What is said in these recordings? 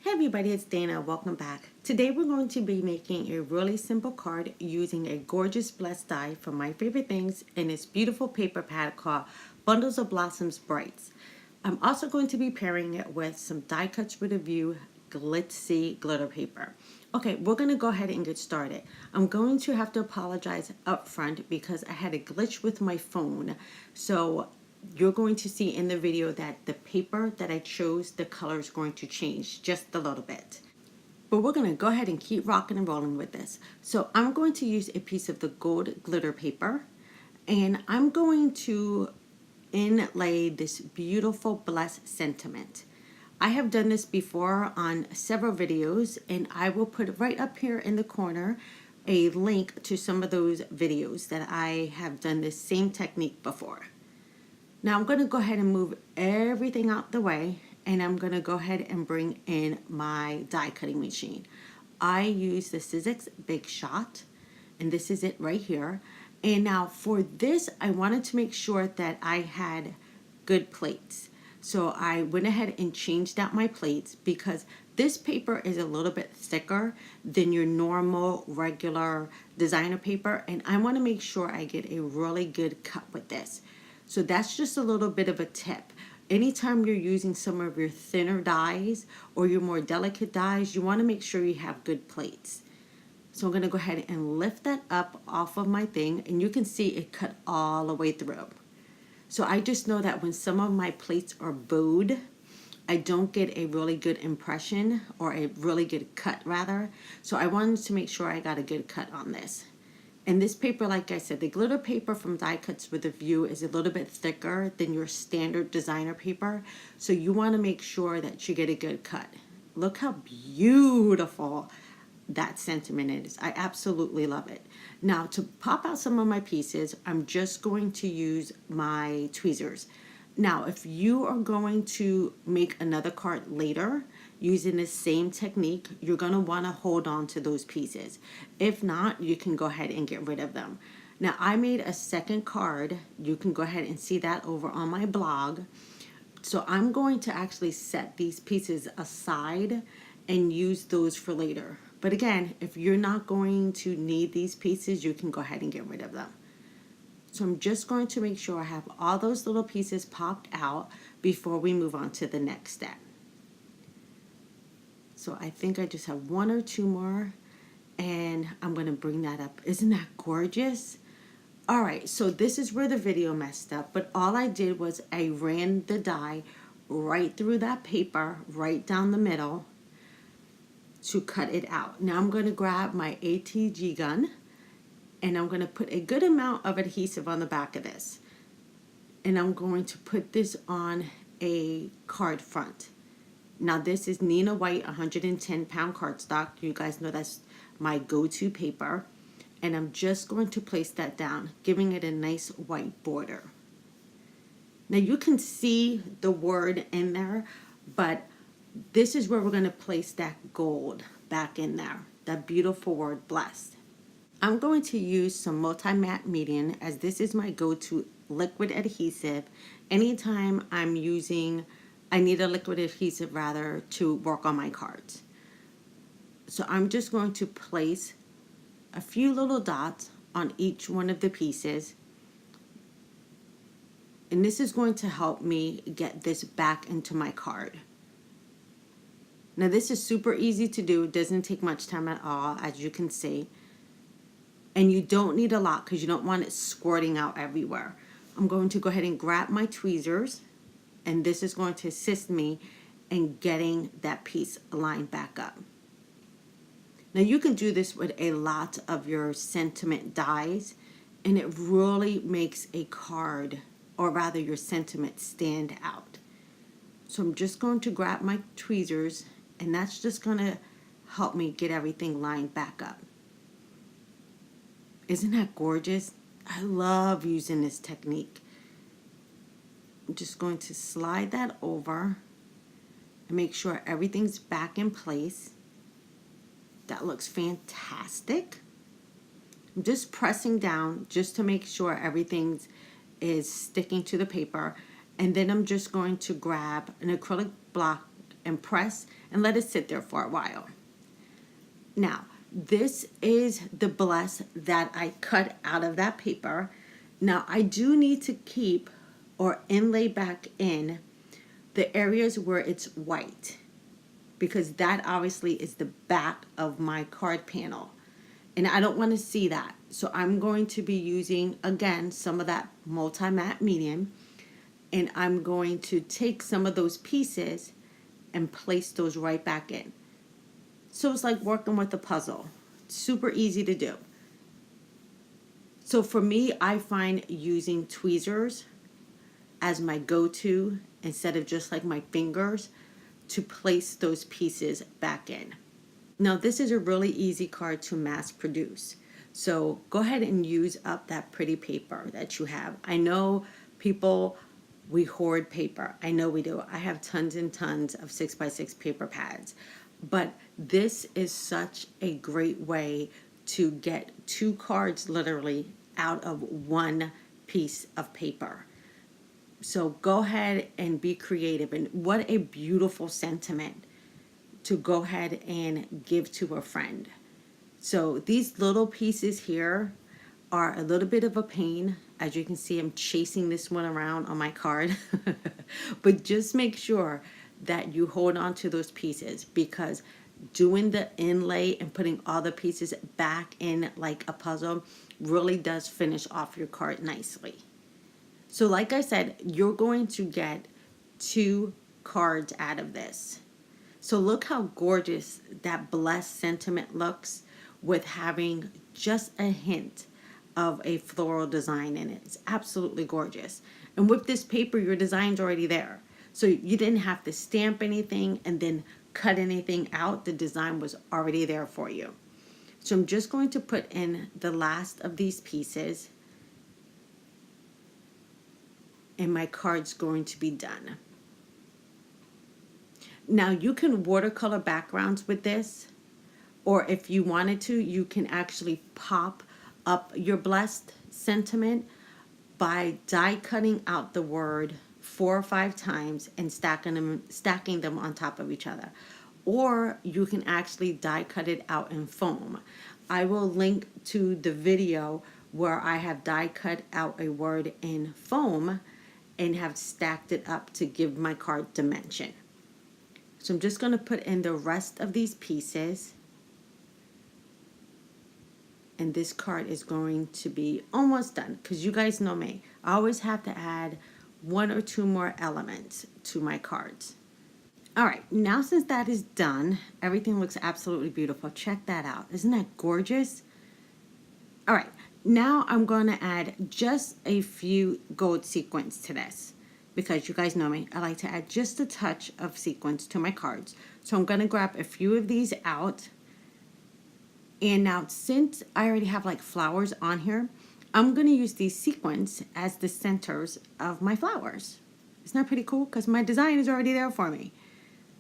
Hey everybody, it's Dana. Welcome back. Today we're going to be making a really simple card using a gorgeous blessed die from My Favorite Things in this beautiful paper pad called Bundles of Blossoms Brights. I'm also going to be pairing it with some die cuts with a view glitzy glitter paper. Okay, we're going to go ahead and get started. I'm going to have to apologize up front because I had a glitch with my phone. So you're going to see in the video that the paper that I chose, the color is going to change just a little bit. But we're going to go ahead and keep rocking and rolling with this. So I'm going to use a piece of the gold glitter paper, and I'm going to inlay this beautiful blessed sentiment. I have done this before on several videos, and I will put right up here in the corner a link to some of those videos that I have done this same technique before. Now I'm going to go ahead and move everything out the way, and I'm going to go ahead and bring in my die cutting machine. I use the Sizzix Big Shot, and this is it right here. And now for this, I wanted to make sure that I had good plates. So I went ahead and changed out my plates because this paper is a little bit thicker than your normal regular designer paper, and I want to make sure I get a really good cut with this. So that's just a little bit of a tip. Anytime you're using some of your thinner dies or your more delicate dies, you want to make sure you have good plates. So I'm going to go ahead and lift that up off of my thing, and you can see it cut all the way through. So I just know that when some of my plates are bowed, I don't get a really good impression, or a really good cut rather. So I wanted to make sure I got a good cut on this. And this paper, like I said, the glitter paper from Die Cuts with a View is a little bit thicker than your standard designer paper. So you want to make sure that you get a good cut. Look how beautiful that sentiment is. I absolutely love it. Now to pop out some of my pieces, I'm just going to use my tweezers. Now if you are going to make another card later using the same technique, you're going to want to hold on to those pieces. If not, you can go ahead and get rid of them. Now I made a second card. You can go ahead and see that over on my blog. So I'm going to actually set these pieces aside and use those for later. But again, if you're not going to need these pieces, you can go ahead and get rid of them. So I'm just going to make sure I have all those little pieces popped out before we move on to the next step. So I think I just have one or two more, and I'm going to bring that up. Isn't that gorgeous? All right, so this is where the video messed up, but all I did was I ran the die right through that paper, right down the middle, to cut it out. Now I'm going to grab my ATG gun, and I'm going to put a good amount of adhesive on the back of this. And I'm going to put this on a card front. Now this is Neenah White 110-pound cardstock. You guys know that's my go-to paper. And I'm just going to place that down, giving it a nice white border. Now you can see the word in there, but this is where we're going to place that gold back in there, that beautiful word blessed. I'm going to use some multi-matte medium, as this is my go-to liquid adhesive. Anytime I need a liquid adhesive rather to work on my cards. So I'm just going to place a few little dots on each one of the pieces. And this is going to help me get this back into my card. Now this is super easy to do. It doesn't take much time at all, as you can see. And you don't need a lot because you don't want it squirting out everywhere. I'm going to go ahead and grab my tweezers, and this is going to assist me in getting that piece lined back up. Now you can do this with a lot of your sentiment dies, and it really makes a card, or rather your sentiment, stand out. So I'm just going to grab my tweezers, and that's just going to help me get everything lined back up. Isn't that gorgeous? I love using this technique. I'm just going to slide that over and make sure everything's back in place. That looks fantastic. I'm just pressing down just to make sure everything is sticking to the paper. And then I'm just going to grab an acrylic block and press and let it sit there for a while. Now, this is the bless that I cut out of that paper. Now, I do need to keep or inlay back in the areas where it's white, because that obviously is the back of my card panel. And I don't want to see that. So I'm going to be using, again, some of that multi-matte medium. And I'm going to take some of those pieces and place those right back in. So it's like working with a puzzle. Super easy to do. So for me, I find using tweezers as my go-to instead of just like my fingers to place those pieces back in. Now, this is a really easy card to mass produce. So go ahead and use up that pretty paper that you have. I know people, we hoard paper. I know we do. I have tons and tons of 6x6 paper pads. But this is such a great way to get 2 cards literally out of 1 piece of paper. So go ahead and be creative. And what a beautiful sentiment to go ahead and give to a friend. So these little pieces here are a little bit of a pain. As you can see, I'm chasing this one around on my card. But just make sure that you hold on to those pieces, because doing the inlay and putting all the pieces back in like a puzzle really does finish off your card nicely. So like I said, you're going to get 2 cards out of this. So look how gorgeous that blessed sentiment looks with having just a hint of a floral design in it. It's absolutely gorgeous. And with this paper, your design's already there. So you didn't have to stamp anything and then cut anything out. The design was already there for you. So I'm just going to put in the last of these pieces, and my card's going to be done. Now you can watercolor backgrounds with this, or if you wanted to, you can actually pop up your blessed sentiment by die cutting out the word 4 or 5 times and stacking them on top of each other. Or you can actually die cut it out in foam. I will link to the video where I have die cut out a word in foam and have stacked it up to give my card dimension. So I'm just going to put in the rest of these pieces. And this card is going to be almost done, because you guys know me. I always have to add 1 or 2 more elements to my cards. All right, now since that is done, everything looks absolutely beautiful. Check that out. Isn't that gorgeous? All right, now I'm going to add just a few gold sequins to this, because you guys know me. I like to add just a touch of sequins to my cards. So I'm going to grab a few of these out. And now, since I already have like flowers on here, I'm going to use these sequins as the centers of my flowers. Isn't that pretty cool? Because my design is already there for me.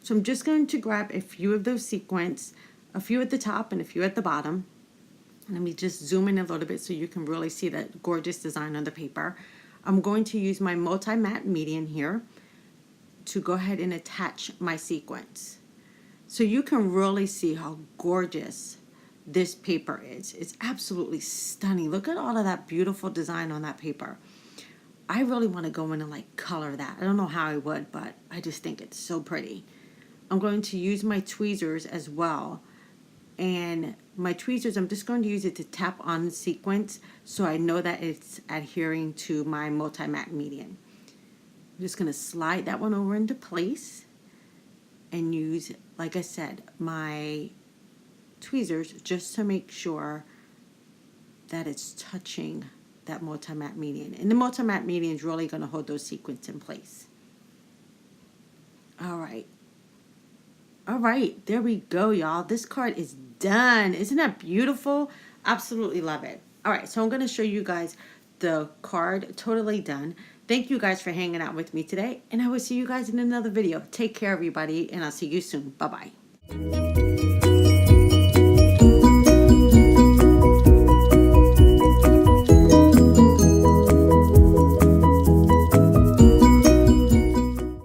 So I'm just going to grab a few of those sequins, a few at the top and a few at the bottom. Let me just zoom in a little bit so you can really see that gorgeous design on the paper. I'm going to use my multi-matte medium here to go ahead and attach my sequins. So you can really see how gorgeous this paper is. It's absolutely stunning. Look at all of that beautiful design on that paper. I really want to go in and like color that. I don't know how I would, but I just think it's so pretty. I'm going to use my tweezers as well. And my tweezers, I'm just going to use it to tap on the sequins so I know that it's adhering to my multi-matte medium. I'm just going to slide that one over into place and use, like I said, my tweezers just to make sure that it's touching that multi-matte medium. And the multi-matte medium is really going to hold those sequins in place. All right. All right, there we go, y'all. This card is done. Isn't that beautiful? Absolutely love it. All right, so I'm going to show you guys the card totally done. Thank you guys for hanging out with me today, and I will see you guys in another video. Take care, everybody, and I'll see you soon. Bye-bye.